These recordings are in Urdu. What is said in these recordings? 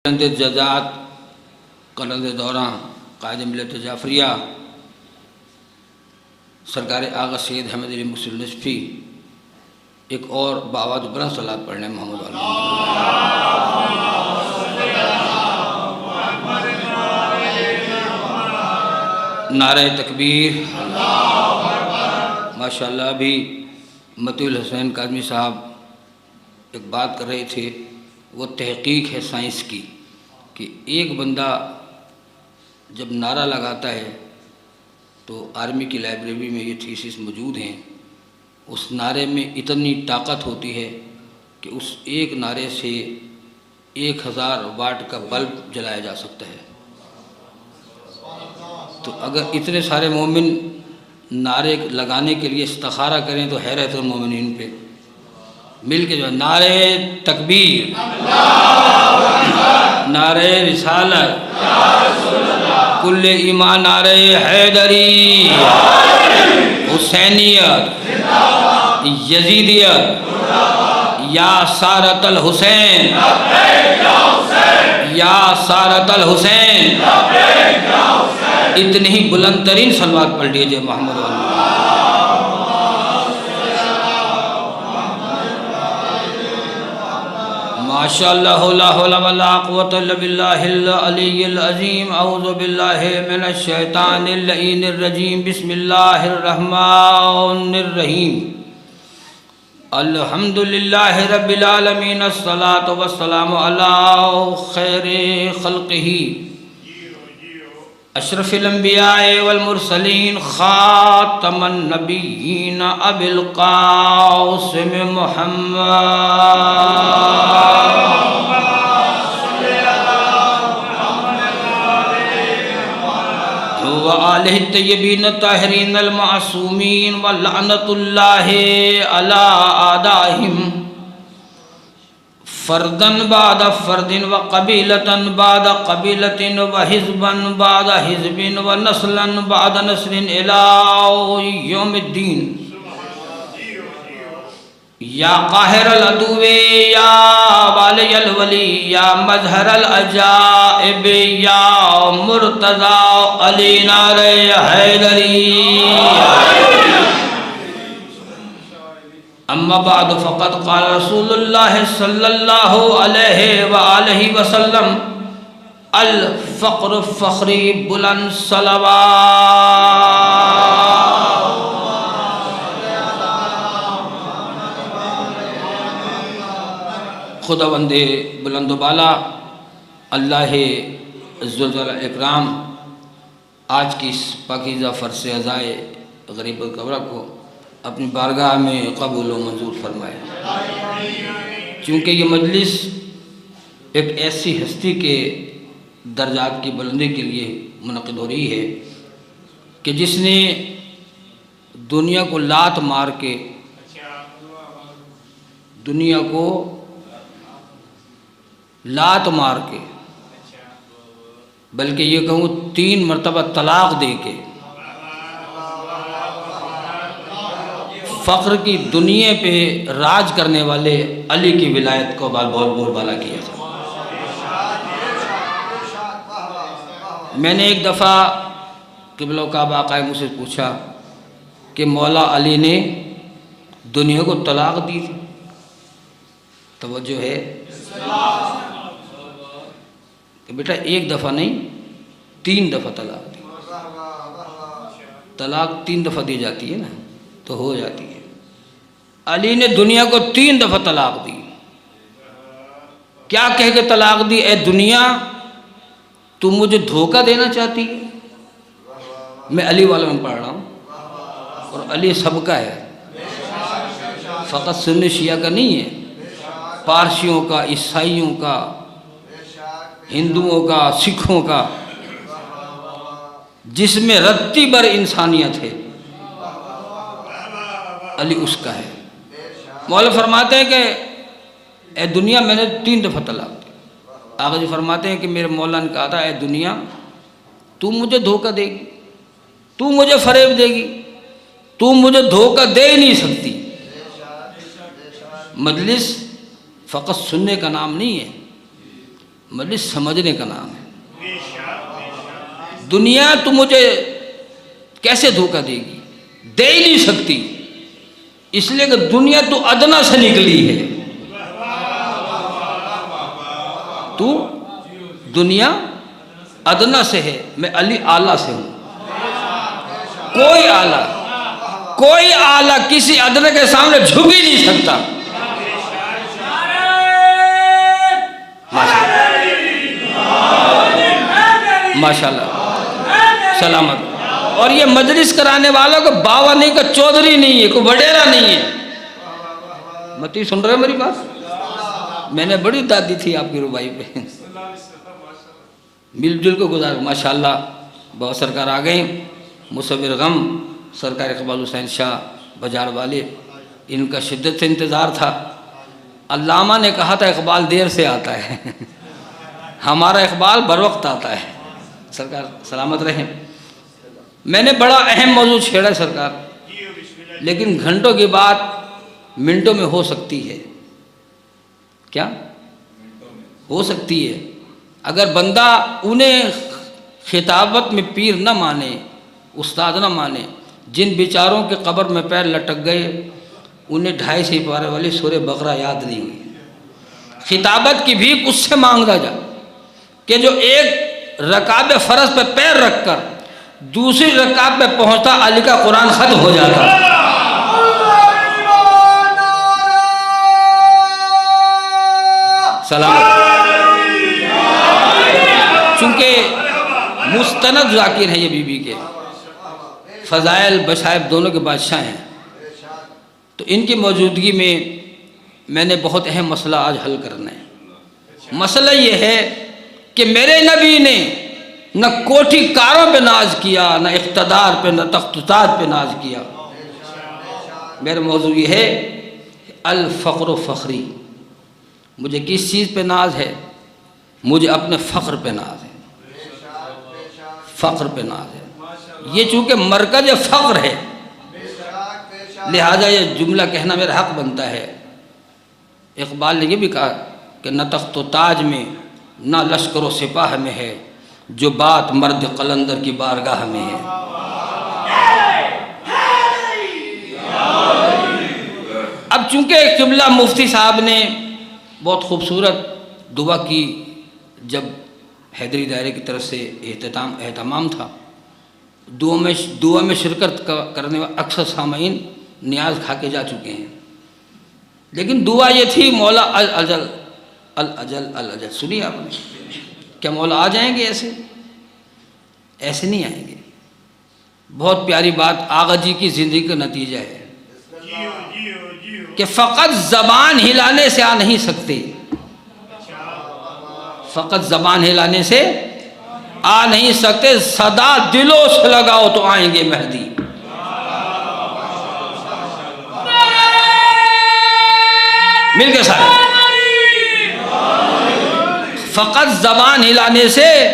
جزات قلند دوراں قائد ملت جعفریہ سرکار آغا سید احمد علی مسلم نصفی ایک اور بآواز بلند صلوات پڑھنے محمد علیہ نعرہ تکبیر۔ ماشاءاللہ ابھی مطیع الحسین کاظمی صاحب ایک بات کر رہے تھے، وہ تحقیق ہے سائنس کی کہ ایک بندہ جب نعرہ لگاتا ہے تو آرمی کی لائبریری میں یہ تھیسس موجود ہیں، اس نعرے میں اتنی طاقت ہوتی ہے کہ اس ایک نعرے سے 1000 واٹ کا بلب جلایا جا سکتا ہے۔ تو اگر اتنے سارے مومن نعرے لگانے کے لیے استخارہ کریں تو حیرت المومنین پہ مل کے جو نعرے تکبیر، نعرے رسالت، کل ایمان، نعرے حیدری، حسینیت، یزیدیت، یا سارت الحسین، یا سارت الحسین، اتنی ہی بلند ترین صلوات پڑھ لیجئے محمد علیہ۔ ماشاءاللہ لا حول ولا قوة الا باللہ العلی العظیم۔ اعوذ باللہ من الشیطان اللعین الرجیم۔ بسم اللہ الرحمن الرحیم۔ الحمدللہ رب العالمین، الصلاة والسلام علی خیر خلقہ، اشرف الانبیاء والمرسلین، خاتم النبیین، ابی القاسم محمد وآلہ الطیبین الطاہرین المعصومین، ولعنۃ اللہ علی اعدائہم، فردن بعد فرد، وقبیلة بعد قبیلة، وحزبا بعد حزب، ونسلا بعد نسل، الى یوم الدین۔ یا قاہر العدو، یا والی الولی، یا مظہر العجائب، یا مرتضی علی نعرہ حیدری۔ اما بعد فقد قال رسول اللہ صلی اللہ علیہ وآلہ وسلم، الفقر فخری، بلند صلوات۔ خداوند بلند و بالا اللہ ذوالجلال اکرام آج کی اس پاکیزہ فرش عزائے غریب القبرہ کو اپنی بارگاہ میں قبول و منظور فرمائے، چونکہ یہ مجلس ایک ایسی ہستی کے درجات کی بلندی کے لیے منعقد ہو رہی ہے کہ جس نے دنیا کو لات مار کے، دنیا کو لات مار کے، بلکہ یہ کہوں 3 مرتبہ طلاق دے کے فقر کی دنیا پہ راج کرنے والے علی کی ولایت کو بہت بول بالا کیا تھا۔ میں نے ایک دفعہ قبلہ و کعبہ آقائے مجھ سے پوچھا کہ مولا علی نے دنیا کو طلاق دی تھی؟ توجہ ہے کہ بیٹا ایک دفعہ نہیں، 3 دفعہ طلاق دی۔ طلاق 3 دفعہ دی جاتی ہے نا تو ہو جاتی ہے۔ علی نے دنیا کو 3 دفعہ طلاق دی۔ کیا کہہ کے طلاق دی؟ اے دنیا، تم مجھے دھوکہ دینا چاہتی ہے؟ میں علی والوں میں پڑھ رہا ہوں، اور علی سب کا ہے، فقط سنی شیعہ کا نہیں ہے، پارسیوں کا، عیسائیوں کا، ہندوؤں کا، سکھوں کا، جس میں رتی بر انسانیت ہے، علی اس کا ہے۔ مولا فرماتے ہیں کہ اے دنیا، میں نے 3 دفعہ طلاق دی۔ آقا جی فرماتے ہیں کہ میرے مولا نے کہا تھا، اے دنیا، تو مجھے دھوکہ دے گی، تو مجھے فریب دے گی، تو مجھے دھوکہ دے ہی نہیں سکتی۔ مجلس فقط سننے کا نام نہیں ہے، مجلس سمجھنے کا نام ہے۔ دنیا تو مجھے کیسے دھوکہ دے گی؟ دے ہی نہیں سکتی، اس لیے کہ دنیا تو ادنا سے نکلی ہے۔ تو دنیا ادنا سے ہے، میں علی اعلیٰ سے ہوں۔ کوئی اعلیٰ کسی ادنا کے سامنے جھک ہی نہیں سکتا۔ ماشاءاللہ، سلامت۔ اور یہ مجلس کرانے والوں کو باوا نہیں، کا چودھری نہیں ہے، کوئی وڈیرا نہیں ہے۔ متی سن رہے میری بات؟ میں نے بڑی دادی تھی آپ کی ربائی پہ، مل جل کو گزار۔ ماشاءاللہ بہت سرکار آ گئے، مصور غم سرکار اقبال حسین شاہ بجار والے، ان کا شدت سے انتظار تھا۔ علامہ نے کہا تھا اقبال دیر سے آتا ہے، ہمارا اقبال بر وقت آتا ہے۔ سرکار سلامت رہیں۔ میں نے بڑا اہم موضوع چھیڑا سرکار، لیکن گھنٹوں کی بات منٹوں میں ہو سکتی ہے۔ کیا ہو سکتی ہے؟ اگر بندہ انہیں خطابت میں پیر نہ مانے، استاد نہ مانے، جن بیچاروں کے قبر میں پیر لٹک گئے، انہیں 250 پارے والی سورہ بقرہ یاد نہیں ہوئی۔ خطابت کی بھیک اس سے مانگا جا کہ جو ایک رکعت فرض پہ پیر رکھ کر دوسری رکعت پہ پہنچتا، علی کا قرآن ختم ہو جاتا۔ سلامت۔ چونکہ مستند ذاکر ہیں یہ بی بی کے، فضائل بشائب دونوں کے بادشاہ ہیں، تو ان کی موجودگی میں نے بہت اہم مسئلہ آج حل کرنا ہے۔ مسئلہ یہ ہے کہ میرے نبی نے نہ کوٹھی کاروں پہ ناز کیا، نہ اقتدار پہ، نہ تخت و تاج پہ ناز کیا۔ میرا موضوع یہ ہے الفقر و فخری۔ مجھے کس چیز پہ ناز ہے؟ مجھے اپنے فخر پہ ناز ہے، فخر پہ ناز ہے۔ یہ چونکہ مرکز فخر ہے، لہذا یہ جملہ کہنا میرا حق بنتا ہے۔ اقبال نے یہ بھی کہا کہ نہ تخت و تاج میں، نہ لشکر و سپاہ میں ہے، جو بات مرد قلندر کی بارگاہ میں ہے۔ اب چونکہ قبلہ مفتی صاحب نے بہت خوبصورت دعا کی، جب حیدری دائرے کی طرف سے اہتمام تھا، دعا میں شرکت کرنے والے اکثر سامعین نیاز کھا کے جا چکے ہیں، لیکن دعا یہ تھی مولا الاجل الاجل الاجل۔ سنی آپ نے؟ کیا مولا آ جائیں گے؟ ایسے نہیں آئیں گے۔ بہت پیاری بات آغا جی کی زندگی کا نتیجہ ہے کہ فقط زبان ہلانے سے آ نہیں سکتے، فقط زبان ہلانے سے آ نہیں سکتے، صدا دلوں سے لگاؤ تو آئیں گے مہدی۔ مل کے سارے، فقط زبان ہلانے سے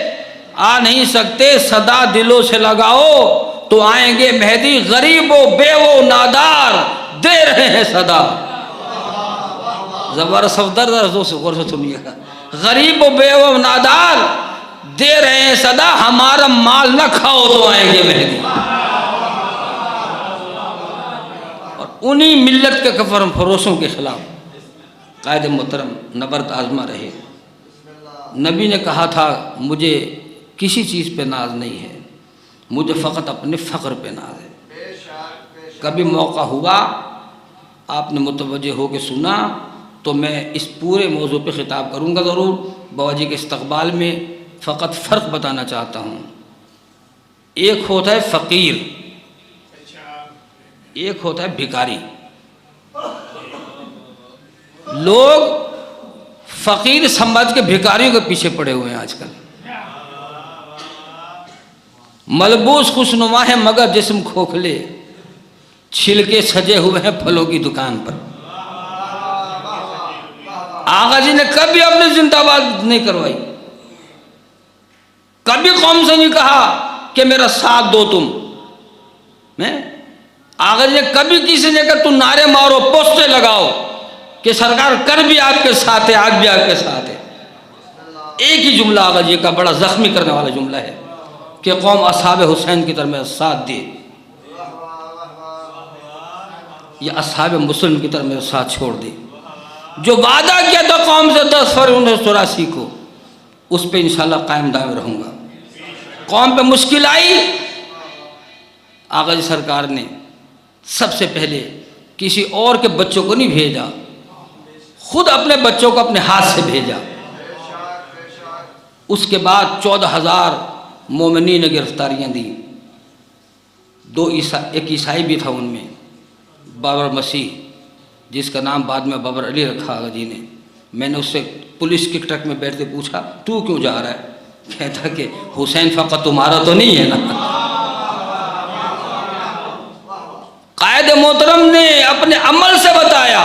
آ نہیں سکتے، صدا دلوں سے لگاؤ تو آئیں گے مہدی۔ غریب و بے و نادار دے رہے ہیں صدا۔ زبر صفدر سے غور سے سنیے گا۔ غریب و بے و نادار دے رہے ہیں صدا، ہمارا مال نہ کھاؤ تو آئیں گے مہدی۔ اور انہی ملت کے کفر فروشوں کے خلاف قائد محترم نبرد آزما رہے۔ نبی نے کہا تھا مجھے کسی چیز پہ ناز نہیں ہے، مجھے فقط اپنے فخر پہ ناز ہے۔ کبھی موقع ہوا آپ نے متوجہ ہو کے سنا تو میں اس پورے موضوع پہ خطاب کروں گا ضرور۔ بابا جی کے استقبال میں فقط فرق بتانا چاہتا ہوں۔ ایک ہوتا ہے فقیر، ایک ہوتا ہے بھکاری۔ لوگ فقیر سمجھ کے بھکاریوں کے پیچھے پڑے ہوئے ہیں آج کل۔ ملبوس خوشنما ہے مگر جسم کھوکھلے، چھلکے سجے ہوئے ہیں پھلوں کی دکان پر۔ آغا جی نے کبھی اپنے زندہ باد نہیں کروائی، کبھی قوم سے نہیں کہا کہ میرا ساتھ دو تم۔ آغا جی نے کبھی کسی نے کہا تم نعرے مارو، پوسٹر لگاؤ کہ سرکار کر بھی آپ کے ساتھ ہے، آج بھی آپ کے ساتھ ہے۔ ایک ہی جملہ آغا جی کا بڑا زخمی کرنے والا جملہ ہے کہ قوم اصحاب حسین کی طرف میرا ساتھ دے یا اصحاب مسلم کی طرف میرا ساتھ چھوڑ دے. جو وعدہ کیا تھا قوم سے 10 فروری 1984 کو، اس پہ انشاءاللہ قائم دائم رہوں گا. قوم پہ مشکل آئی، آغا جی سرکار نے سب سے پہلے کسی اور کے بچوں کو نہیں بھیجا، خود اپنے بچوں کو اپنے ہاتھ سے بھیجا. اس کے بعد 14,000 مومنین نے گرفتاریاں دی. ایک عیسائی بھی تھا ان میں، بابر مسیح، جس کا نام بعد میں بابر علی رکھا آغا جی نے. میں نے اس سے پولیس کے ٹرک میں بیٹھتے پوچھا تو کیوں جا رہا ہے؟ کہتا کہ حسین فقط تمہارا تو نہیں ہے نا. قائد محترم نے اپنے عمل سے بتایا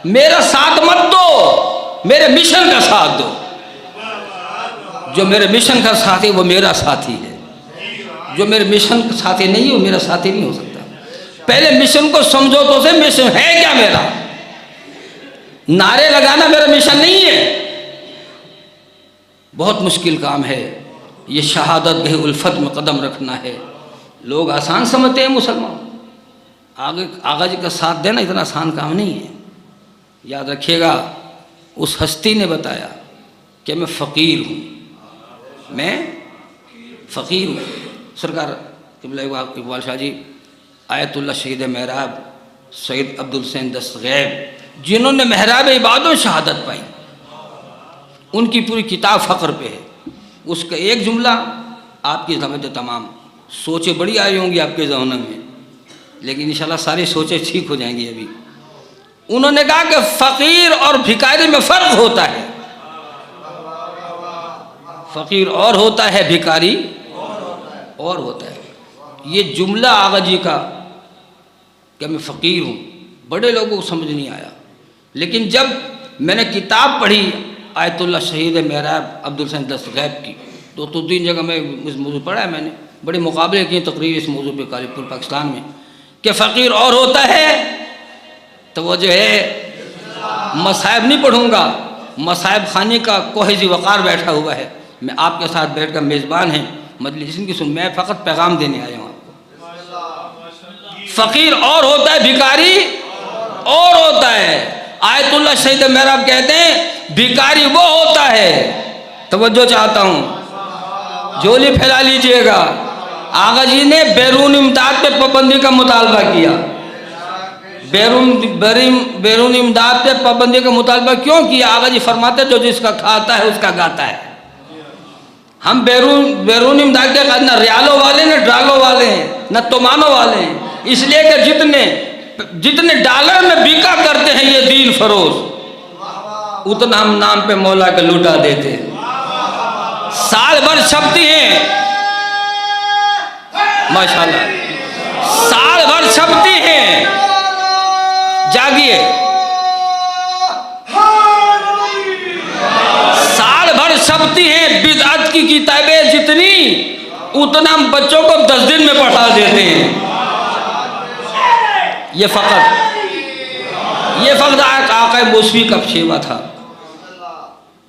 میرا ساتھ مت دو، میرے مشن کا ساتھ دو. جو میرے مشن کا ساتھی وہ میرا ساتھی ہے، جو میرے مشن کا ساتھی نہیں ہے وہ میرا ساتھی نہیں ہو سکتا. پہلے مشن کو سمجھو تو سے مشن ہے کیا میرا. نعرے لگانا میرا مشن نہیں ہے. بہت مشکل کام ہے یہ، شہادت گہ الفت میں قدم رکھنا ہے. لوگ آسان سمجھتے ہیں مسلمان، آغا جی کا ساتھ دینا اتنا آسان کام نہیں ہے. یاد رکھیے گا اس ہستی نے بتایا کہ میں فقیر ہوں، میں فقیر ہوں. سرکار قبلہ اقبال شاہ جی آیت اللہ شہید محراب سید عبدالحسین دستغیب، جنہوں نے محراب عبادوں شہادت پائی، ان کی پوری کتاب فقر پہ ہے. اس کا ایک جملہ آپ کی سمجھ تمام سوچیں بڑی آئی ہوں گی آپ کے ذہنوں میں، لیکن انشاءاللہ ساری سوچیں ٹھیک ہو جائیں گی. ابھی انہوں نے کہا کہ فقیر اور بھکاری میں فرق ہوتا ہے. فقیر اور ہوتا ہے، بھکاری اور ہوتا ہے. یہ جملہ آغا جی کا کہ میں فقیر ہوں بڑے لوگوں کو سمجھ نہیں آیا، لیکن جب میں نے کتاب پڑھی آیت اللہ شہید محراب عبدالحسین دستغیب کی، تو 3 جگہ میں اس موضوع پڑھا ہے. میں نے بڑے مقابلے کیے تقریر اس موضوع پہ کالج پور پاکستان میں کہ فقیر اور ہوتا ہے. تو وہ جو ہے مصائب نہیں پڑھوں گا، مصائب خانی کا کوہیزی وقار بیٹھا ہوا ہے. میں آپ کے ساتھ بیٹھ کر میزبان ہیں مجلس کی سن، میں فقط پیغام دینے آیا ہوں آپ کو. فقیر اور ہوتا ہے، بھکاری اور ہوتا ہے. آیت اللہ شہید محراب کہتے ہیں بھکاری وہ ہوتا ہے، توجہ چاہتا ہوں، جھولی پھیلا لیجئے گا. آغا جی نے بیرون امداد پہ پابندی کا مطالبہ کیا. بیرون امداد پہ پابندی کا مطالبہ کیوں کیا؟ آغا جی فرماتے جو جس کا کھاتا ہے اس کا گاتا ہے. ہم بیرون امداد کے نہ ریالوں والے نہ ڈالوں والے ہیں نہ تومانوں والے ہیں، اس لیے کہ جتنے ڈالر میں بیکا کرتے ہیں یہ دین فروز، اتنا ہم نام پہ مولا کے لوٹا دیتے ہیں. سال بھر چھپتی ہیں ماشاءاللہ، سال بھر چھپتی ہیں. جاگیے، سال بھر چھپتی ہیں. بدعت کی کتابیں جتنی اتنا ہم بچوں کو 10 دن میں پڑھا دیتے ہیں. یہ فقط آقا موسوی کا شیوا تھا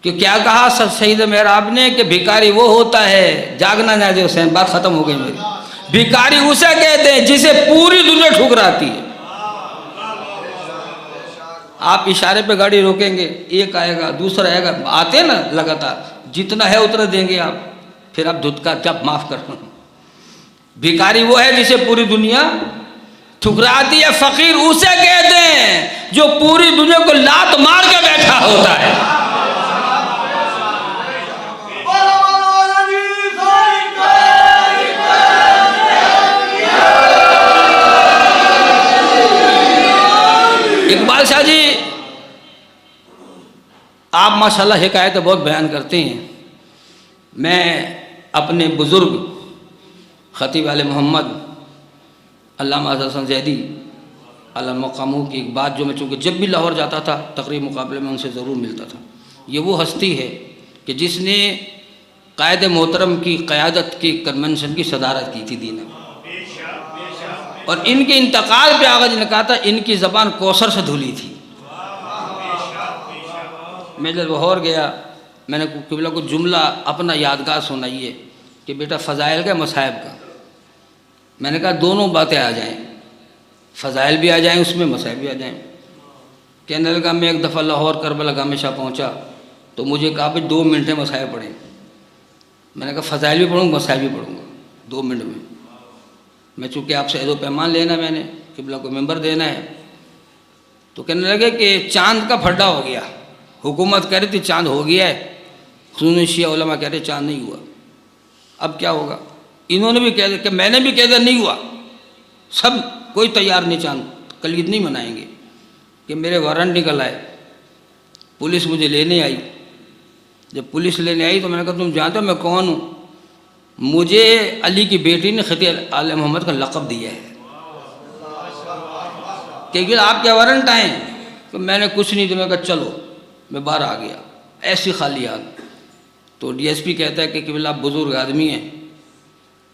کہ کیا کہا سید محراب نے کہ بھکاری وہ ہوتا ہے، جاگنا نہ دے حسین، بات ختم ہو گئی میری. بھکاری اسے کہتے ہیں جسے پوری دنیا ٹھکراتی ہے. آپ اشارے پہ گاڑی روکیں گے، ایک آئے گا دوسرا آئے گا، آتے نا لگاتار، جتنا ہے اتنا دیں گے آپ، پھر آپ دھتکا جب معاف کرنا. بھکاری وہ ہے جسے پوری دنیا ٹھکراتی ہے. فقیر اسے کہتے ہیں جو پوری دنیا کو لات مار کے بیٹھا ہوتا ہے. اقبال شاہ جی آپ ماشاءاللہ حکایتیں بہت بیان کرتے ہیں. میں اپنے بزرگ خطیب آل محمد علامہ حسن زیدی علامہ مقاموں کی ایک بات جو میں چونکہ جب بھی لاہور جاتا تھا تقریب مقابلے میں ان سے ضرور ملتا تھا. یہ وہ ہستی ہے کہ جس نے قائد محترم کی قیادت کی کنونشن کی صدارت کی تھی دین میں، اور ان کے انتقال پہ آغا جی نے کہا تھا ان کی زبان کوثر سے دھلی تھی. میں جب لاہور گیا میں نے قبلہ کو جملہ اپنا یادگار سنائیے کہ بیٹا فضائل کا مصائب کا. میں نے کہا دونوں باتیں آ جائیں، فضائل بھی آ جائیں اس میں، مصائب بھی آ جائیں. کہنے لگا میں ایک دفعہ لاہور کربلا گاہ میں شاہ پہنچا تو مجھے کہا بھائی 2 منٹ میں مصائب پڑھیں. میں نے کہا فضائل بھی پڑھوں گا مصائب بھی پڑھوں گا 2 منٹ میں. میں چونکہ آپ سے عہد و پیمان لینا، میں نے قبلہ کو ممبر دینا ہے. تو کہنے لگے کہ چاند کا پھڈا ہو گیا، حکومت کہہ رہی تھی چاند ہو گیا ہے، سنی شیعہ علماء کہہ رہے چاند نہیں ہوا، اب کیا ہوگا؟ انہوں نے بھی کہہ دیا کہ میں نے بھی کہہ دیا نہیں ہوا، سب کوئی تیار نہیں، چاند کلید نہیں منائیں گے. کہ میرے وارنٹ نکل آئے، پولیس مجھے لینے آئی. جب پولیس لینے آئی تو میں نے کہا تم جانتے ہو میں کون ہوں؟ مجھے علی کی بیٹی نے خطیب آل محمد کا لقب دیا ہے. کہ آپ کیا وارنٹ آئیں؟ تو میں نے کچھ نہیں، تو میں کہا چلو، میں باہر آ گیا ایسی خالی ہاتھ. تو ڈی ایس پی کہتا ہے کہ قبلہ آپ بزرگ آدمی ہیں،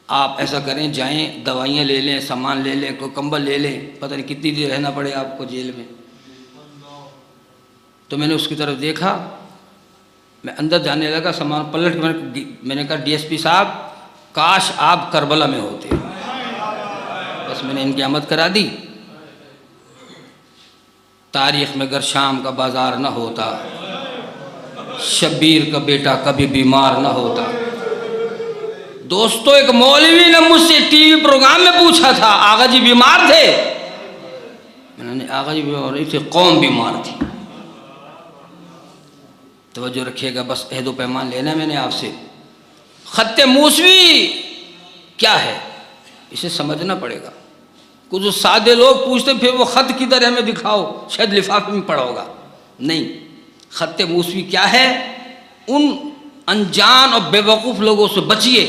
آپ ایسا کریں جائیں دوائیاں لے لیں، سامان لے لیں، کوئی کمبل لے لیں، پتہ نہیں کتنی دیر رہنا پڑے آپ کو جیل میں. تو میں نے اس کی طرف دیکھا، میں اندر جانے لگا، سامان پلٹ کے میں نے کہا ڈی ایس پی صاحب کاش آپ کربلا میں ہوتے. بس میں نے ان کی آمد کرا دی. تاریخ میں اگر شام کا بازار نہ ہوتا، شبیر کا بیٹا کبھی بیمار نہ ہوتا. دوستو ایک مولوی نے مجھ سے ٹی وی پروگرام میں پوچھا تھا آغا جی بیمار تھے؟ میں نے آغا جی بیمار نہیں تھے، قوم بیمار تھی. توجہ رکھیے گا، بس عہد و پیمان لینا ہے میں نے آپ سے. خط موسوی کیا ہے اسے سمجھنا پڑے گا. کچھ سادے لوگ پوچھتے پھر وہ خط کدھر ہے ہمیں دکھاؤ، شاید لفافے میں پڑا ہوگا. نہیں، خط موسوی کیا ہے؟ ان انجان اور بے وقوف لوگوں سے بچیے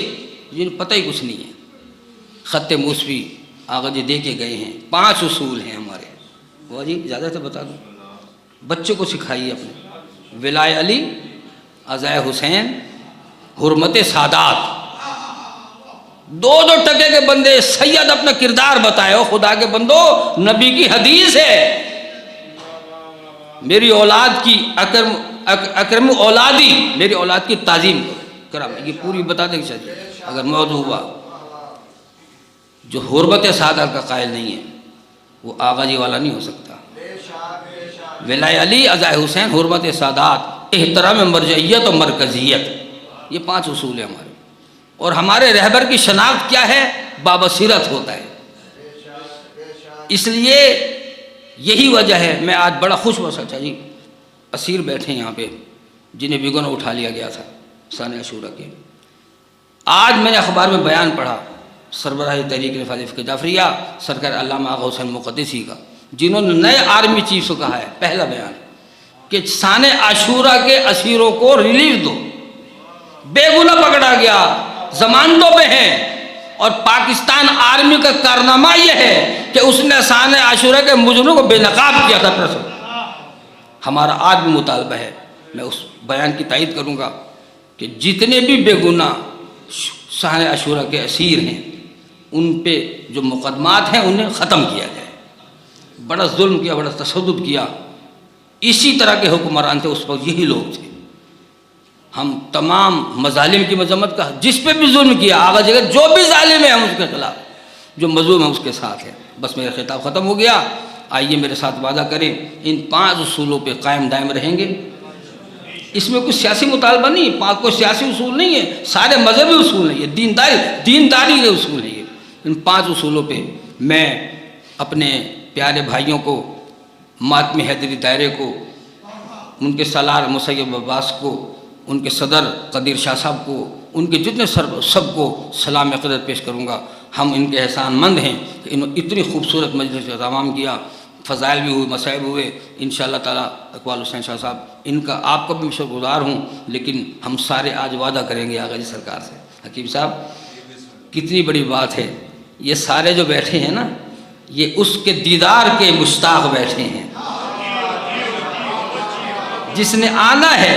جنہیں پتہ ہی کچھ نہیں ہے. خط موسوی آغا جی دے کے گئے ہیں، 5 اصول ہیں ہمارے. وہ جی زیادہ سے بتا دوں، بچوں کو سکھائیے اپنے. ولائے علی، عزائے حسین، حرمت سادات. 2 ٹکے کے بندے. سید اپنا کردار بتائے ہو، خدا کے بندو نبی کی حدیث ہے، میری اولاد کی اکرم اولادی، میری اولاد کی تعظیم کرام. یہ پوری بتا دیں چاہیے اگر موضوع ہوا. جو حرمت سادات کا قائل نہیں ہے وہ آغا جی والا نہیں ہو سکتا. ولائے علی، عزائے حسین، حرمت سادات، احترام مرجعیت اور مرکزیت، یہ 5 اصول ہیں ہمارے. اور ہمارے رہبر کی شناخت کیا ہے؟ بابصیرت ہوتا ہے. اس لیے یہی وجہ ہے میں آج بڑا خوش ہوا. اچھا جی اسیر بیٹھے یہاں پہ جنہیں بگونا اٹھا لیا گیا تھا ثانیہ عاشورہ کے. آج میں نے اخبار میں بیان پڑھا سربراہ تحریک رفاعی فقہ جعفریہ سرکار علامہ آغا حسین مقدسی کا، جنہوں نے نئے آرمی چیف سے کہا ہے پہلا بیان کہ ثانیہ عاشورہ کے اسیروں کو ریلیف دو. بے گناہ پکڑا گیا، ضمانتوں پہ ہیں. اور پاکستان آرمی کا کارنامہ یہ ہے کہ اس نے ثانیہ عاشورہ کے مجرموں کو بے نقاب کیا تھا. ہمارا آج بھی مطالبہ ہے، میں اس بیان کی تائید کروں گا کہ جتنے بھی بے گناہ ثانیہ عاشورہ کے اسیر ہیں ان پہ جو مقدمات ہیں انہیں ختم کیا جائے. بڑا ظلم کیا، بڑا تشدد کیا. اسی طرح کے حکمران تھے اس وقت، یہی لوگ تھے. ہم تمام مظالم کی مذمت کا، جس پہ بھی ظلم کیا آغا جگہ جو بھی ظالم ہے ہم اس کے خلاف، جو مظلوم ہے اس کے ساتھ ہے. بس میرا خطاب ختم ہو گیا. آئیے میرے ساتھ وعدہ کریں ان 5 اصولوں پہ قائم دائم رہیں گے. اس میں کچھ سیاسی مطالبہ نہیں، کوئی سیاسی اصول نہیں ہے، سارے مذہبی اصول نہیں ہے، دینداری کے اصول نہیں ہے. ان 5 اصولوں پہ میں اپنے پیارے بھائیوں کو، ماتم حیدری دائرے کو، ان کے سالار مسیب عباس کو، ان کے صدر قدیر شاہ صاحب کو، ان کے جتنے سب کو سلام عقیدت پیش کروں گا. ہم ان کے احسان مند ہیں کہ انہوں نے اتنی خوبصورت مجلس کا اہتمام کیا. فضائل بھی ہوئے، مصائب ہوئے. انشاءاللہ تعالیٰ اقبال حسین شاہ صاحب ان کا آپ کا بھی شکر گزار ہوں. لیکن ہم سارے آج وعدہ کریں گے آغا جی سرکار سے. حکیم صاحب کتنی بڑی بات ہے، یہ سارے جو بیٹھے ہیں نا یہ اس کے دیدار کے مشتاق بیٹھے ہیں. جس نے آنا ہے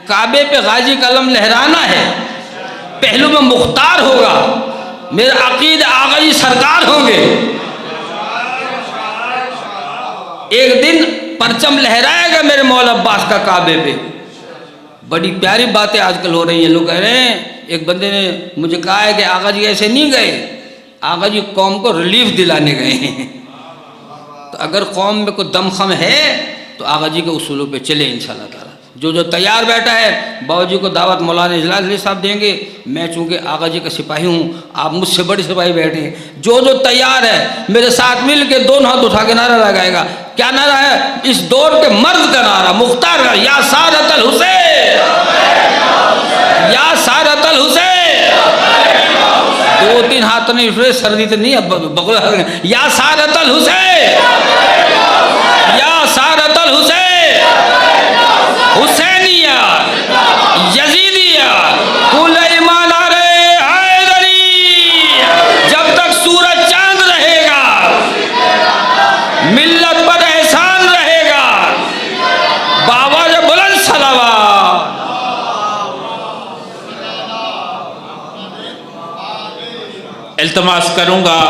کعبے پہ غازی کا علم لہرانا ہے، پہلو میں مختار ہوگا، میرا عقید آغا جی سرکار ہوں گے. ایک دن پرچم لہرائے گا میرے مولا عباس کا کعبے پہ. بڑی پیاری باتیں آج کل ہو رہی ہیں. لوگ کہہ رہے ہیں، ایک بندے نے مجھے کہا ہے کہ آقا جی ایسے نہیں گئے، آقا جی قوم کو ریلیف دلانے گئے ہیں. تو اگر قوم میں کوئی دم خم ہے تو آقا جی کے اصولوں پہ چلے انشاءاللہ تعالی. جو تیار بیٹھا ہے، بابا جی کو دعوت مولانا اجلال علی صاحب دیں گے. میں چونکہ آقا جی کا سپاہی ہوں، آپ مجھ سے بڑے سپاہی بیٹھے ہیں. جو تیار ہے میرے ساتھ مل کے دونوں ہاتھ اٹھا کے نعرہ لگائے گا. کیا نعرہ ہے؟ اس دور کے مرد کا نعرہ، مختار کا، یا سارت الحسین، یا سارت الحسین. 2-3 ہاتھ نہیں اٹھ رہے، سردی تو نہیں، بغل، یا سارت الحسین، یا سارت الحسین، حسینیہ، یزیدیہ، کل ایمان آرے حیدری. جب تک سورج چاند رہے گا، ملت پر احسان رہے گا. بابا جو بلند صلوات. التماس کروں گا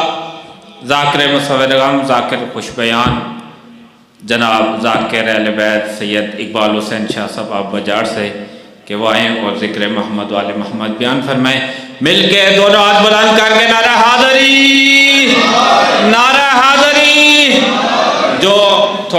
ذاکر مصور غم، ذاکر خوش بیان، جناب ذاکر اہل بیت سید اقبال حسین شاہ صاحب آپ بجار سے، کہ وہ آئیں اور ذکر محمد وآل محمد بیان فرمائیں. مل کے دونوں ہاتھ بلند کر کے نعرہ حاضری، نعرہ حاضری. جو